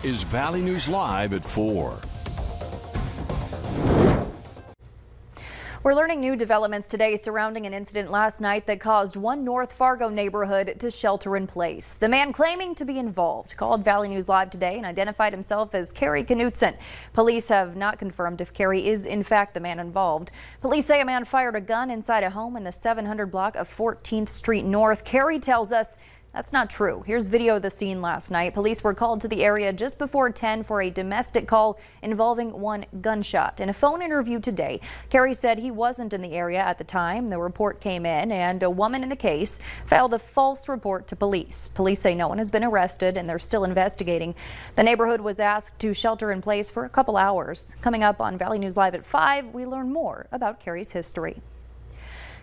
is Valley News Live at 4. We're learning new developments today surrounding an incident last night that caused one North Fargo neighborhood to shelter in place. The man claiming to be involved called Valley News Live today and identified himself as Kerry Knutson. Police have not confirmed if Kerry is in fact the man involved. Police say a man fired a gun inside a home in the 700 block of 14th Street North. Kerry tells us that's not true. Here's video of the scene last night. Police were called to the area just before 10 for a domestic call involving one gunshot. In a phone interview today, Kerry said he wasn't in the area at the time the report came in, and a woman in the case filed a false report to police. Police say no one has been arrested and they're still investigating. The neighborhood was asked to shelter in place for a couple hours. Coming up on Valley News Live at 5, we learn more about Kerry's history.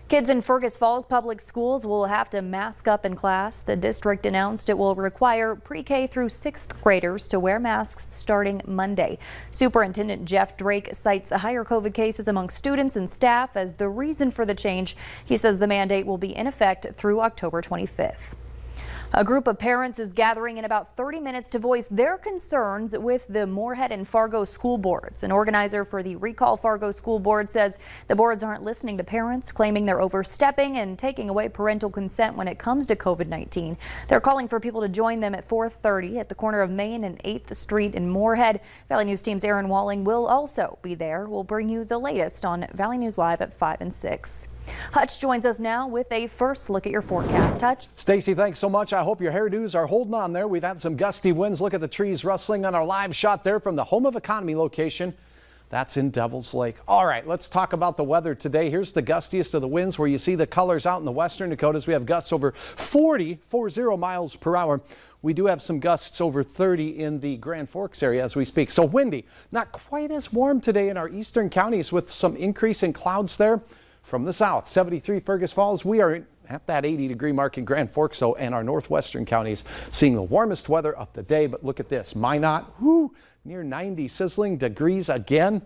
Kids in Fergus Falls Public Schools will have to mask up in class. The district announced it will require pre-K through 6th graders to wear masks starting Monday. Superintendent Jeff Drake cites higher COVID cases among students and staff as the reason for the change. He says the mandate will be in effect through October 25th. A group of parents is gathering in about 30 minutes to voice their concerns with the Moorhead and Fargo school boards. An organizer for the Recall Fargo School Board says the boards aren't listening to parents, claiming they're overstepping and taking away parental consent when it comes to COVID-19. They're calling for people to join them at 4:30 at the corner of Main and 8th Street in Moorhead. Valley News team's Aaron Walling will also be there. We'll bring you the latest on Valley News Live at 5 and 6. Hutch joins us now with a first look at your forecast. Hutch. Stacy, thanks so much. I hope your hairdos are holding on there. We've had some gusty winds. Look at the trees rustling on our live shot there from the Home of Economy location. That's in Devil's Lake. All right, let's talk about the weather today. Here's the gustiest of the winds where you see the colors out in the western Dakotas. We have gusts over 40 miles per hour. We do have some gusts over 30 in the Grand Forks area as we speak. So windy, not quite as warm today in our eastern counties with some increase in clouds there. From the south, 73 Fergus Falls, we are at that 80-degree mark in Grand Forks, so, and our northwestern counties seeing the warmest weather of the day. But look at this, Minot, near 90 sizzling degrees again.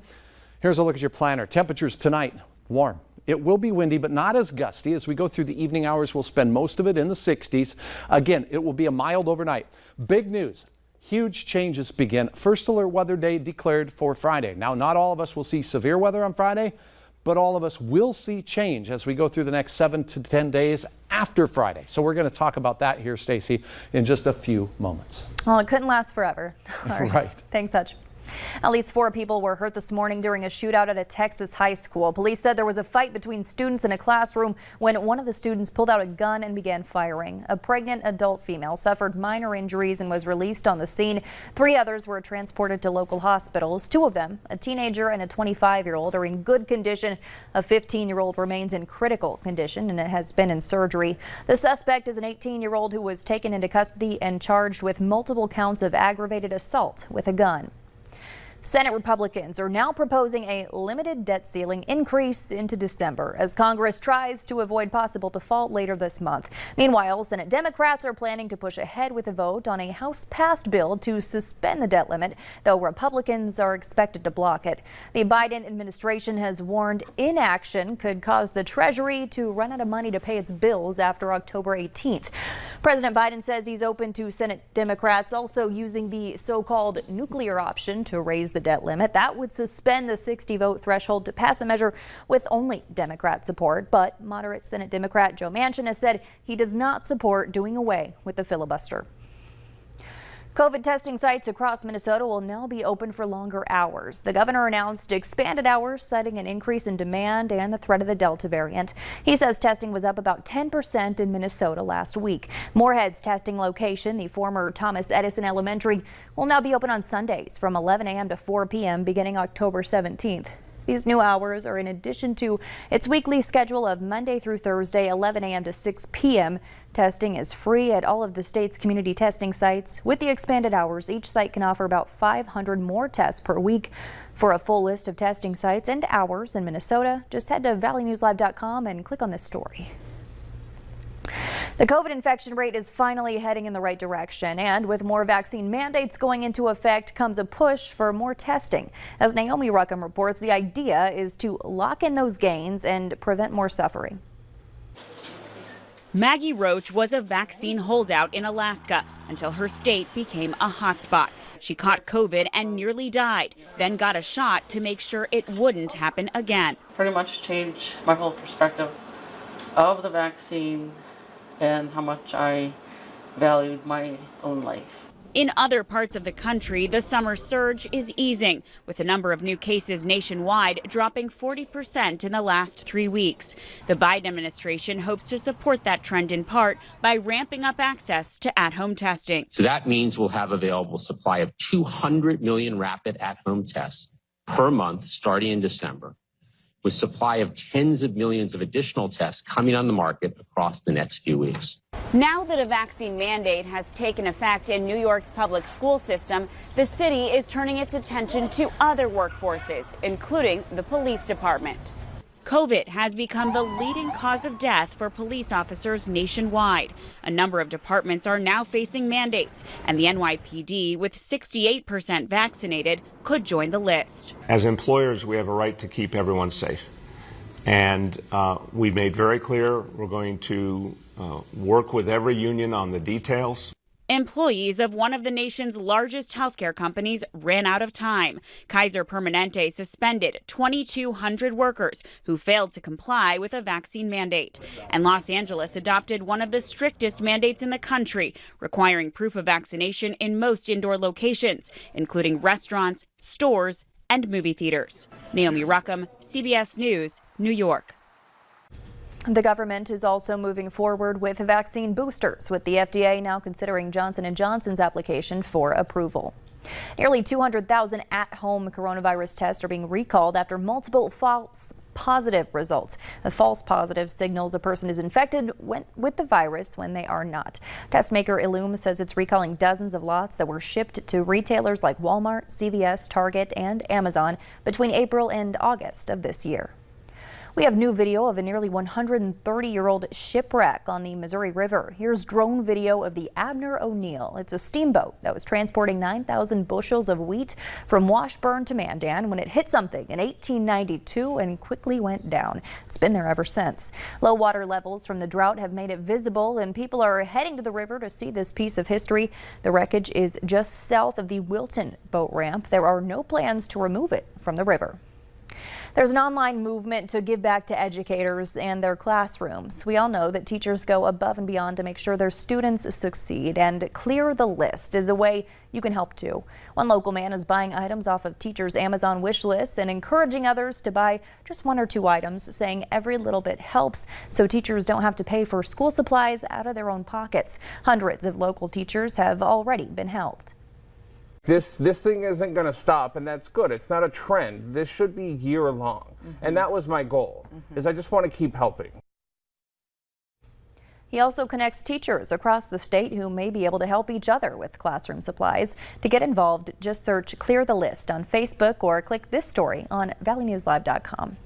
Here's a look at your planner. Temperatures tonight, warm. It will be windy, but not as gusty. As we go through the evening hours, we'll spend most of it in the 60s. Again, it will be a mild overnight. Big news. Huge changes begin. First alert weather day declared for Friday. Now, not all of us will see severe weather on Friday, but all of us will see change as we go through the next 7 to 10 days after Friday. So we're going to talk about that here, Stacy, in just a few moments. Well, it couldn't last forever. All right. Thanks, Hutch. At least 4 people were hurt this morning during a shootout at a Texas high school. Police said there was a fight between students in a classroom when one of the students pulled out a gun and began firing. A pregnant adult female suffered minor injuries and was released on the scene. 3 others were transported to local hospitals. 2 of them, a teenager and a 25-year-old, are in good condition. A 15-year-old remains in critical condition and has been in surgery. The suspect is an 18-year-old who was taken into custody and charged with multiple counts of aggravated assault with a gun. Senate Republicans are now proposing a limited debt ceiling increase into December as Congress tries to avoid possible default later this month. Meanwhile, Senate Democrats are planning to push ahead with a vote on a House-passed bill to suspend the debt limit, though Republicans are expected to block it. The Biden administration has warned inaction could cause the Treasury to run out of money to pay its bills after October 18th. President Biden says he's open to Senate Democrats also using the so-called nuclear option to raise the debt limit. That would suspend the 60-vote threshold to pass a measure with only Democrat support. But moderate Senate Democrat Joe Manchin has said he does not support doing away with the filibuster. COVID testing sites across Minnesota will now be open for longer hours. The governor announced expanded hours, citing an increase in demand and the threat of the Delta variant. He says testing was up about 10% in Minnesota last week. Moorhead's testing location, the former Thomas Edison Elementary, will now be open on Sundays from 11 a.m. to 4 p.m. beginning October 17th. These new hours are in addition to its weekly schedule of Monday through Thursday, 11 a.m. to 6 p.m. Testing is free at all of the state's community testing sites. With the expanded hours, each site can offer about 500 more tests per week. For a full list of testing sites and hours in Minnesota, just head to valleynewslive.com and click on this story. The COVID infection rate is finally heading in the right direction, and with more vaccine mandates going into effect comes a push for more testing. As Naomi Ruckham reports, the idea is to lock in those gains and prevent more suffering. Maggie Roach was a vaccine holdout in Alaska until her state became a hotspot. She caught COVID and nearly died, then got a shot to make sure it wouldn't happen again. Pretty much changed my whole perspective of the vaccine and how much I valued my own life. In other parts of the country, the summer surge is easing, with the number of new cases nationwide dropping 40% in the last 3 weeks. The Biden administration hopes to support that trend in part by ramping up access to at-home testing. So that means we'll have available supply of 200 million rapid at-home tests per month starting in December, with supply of tens of millions of additional tests coming on the market across the next few weeks. Now that a vaccine mandate has taken effect in New York's public school system, the city is turning its attention to other workforces, including the police department. COVID has become the leading cause of death for police officers nationwide. A number of departments are now facing mandates, and the NYPD, with 68% vaccinated, could join the list. As employers, we have a right to keep everyone safe. And we've made very clear we're going to work with every union on the details. Employees of one of the nation's largest healthcare companies ran out of time. Kaiser Permanente suspended 2,200 workers who failed to comply with a vaccine mandate. And Los Angeles adopted one of the strictest mandates in the country, requiring proof of vaccination in most indoor locations, including restaurants, stores, and movie theaters. Naomi Ruckham, CBS News, New York. The government is also moving forward with vaccine boosters, with the FDA now considering Johnson & Johnson's application for approval. Nearly 200,000 at-home coronavirus tests are being recalled after multiple false positive results. A false positive signals a person is infected with the virus when they are not. Test maker Illum says it's recalling dozens of lots that were shipped to retailers like Walmart, CVS, Target, and Amazon between April and August of this year. We have new video of a nearly 130-year-old shipwreck on the Missouri River. Here's drone video of the Abner O'Neill. It's a steamboat that was transporting 9,000 bushels of wheat from Washburn to Mandan when it hit something in 1892 and quickly went down. It's been there ever since. Low water levels from the drought have made it visible, and people are heading to the river to see this piece of history. The wreckage is just south of the Wilton boat ramp. There are no plans to remove it from the river. There's an online movement to give back to educators and their classrooms. We all know that teachers go above and beyond to make sure their students succeed, and Clear the List is a way you can help too. One local man is buying items off of teachers' Amazon wish lists and encouraging others to buy just 1 or 2 items, saying every little bit helps so teachers don't have to pay for school supplies out of their own pockets. Hundreds of local teachers have already been helped. This thing isn't going to stop, and that's good. It's not a trend. This should be year-long, and that was my goal, is I just want to keep helping. He also connects teachers across the state who may be able to help each other with classroom supplies. To get involved, just search Clear the List on Facebook or click this story on valleynewslive.com.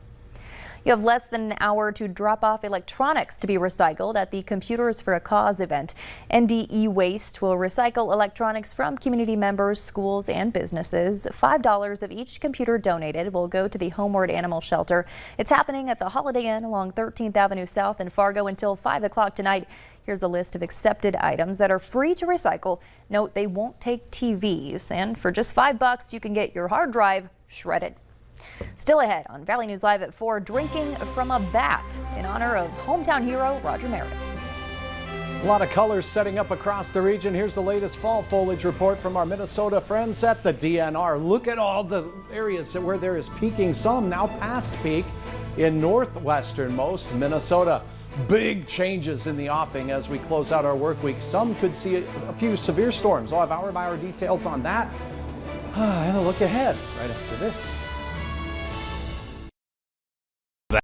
You have less than an hour to drop off electronics to be recycled at the Computers for a Cause event. NDE Waste will recycle electronics from community members, schools, and businesses. $5 of each computer donated will go to the Homeward Animal Shelter. It's happening at the Holiday Inn along 13th Avenue South in Fargo until 5 o'clock tonight. Here's a list of accepted items that are free to recycle. Note they won't take TVs, and for just $5 you can get your hard drive shredded. Still ahead on Valley News Live at 4, drinking from a bat in honor of hometown hero Roger Maris. A lot of colors setting up across the region. Here's the latest fall foliage report from our Minnesota friends at the DNR. Look at all the areas where there is peaking, some now past peak in northwesternmost Minnesota. Big changes in the offing as we close out our work week. Some could see a few severe storms. I'll have hour-by-hour details on that. And a look ahead right after this.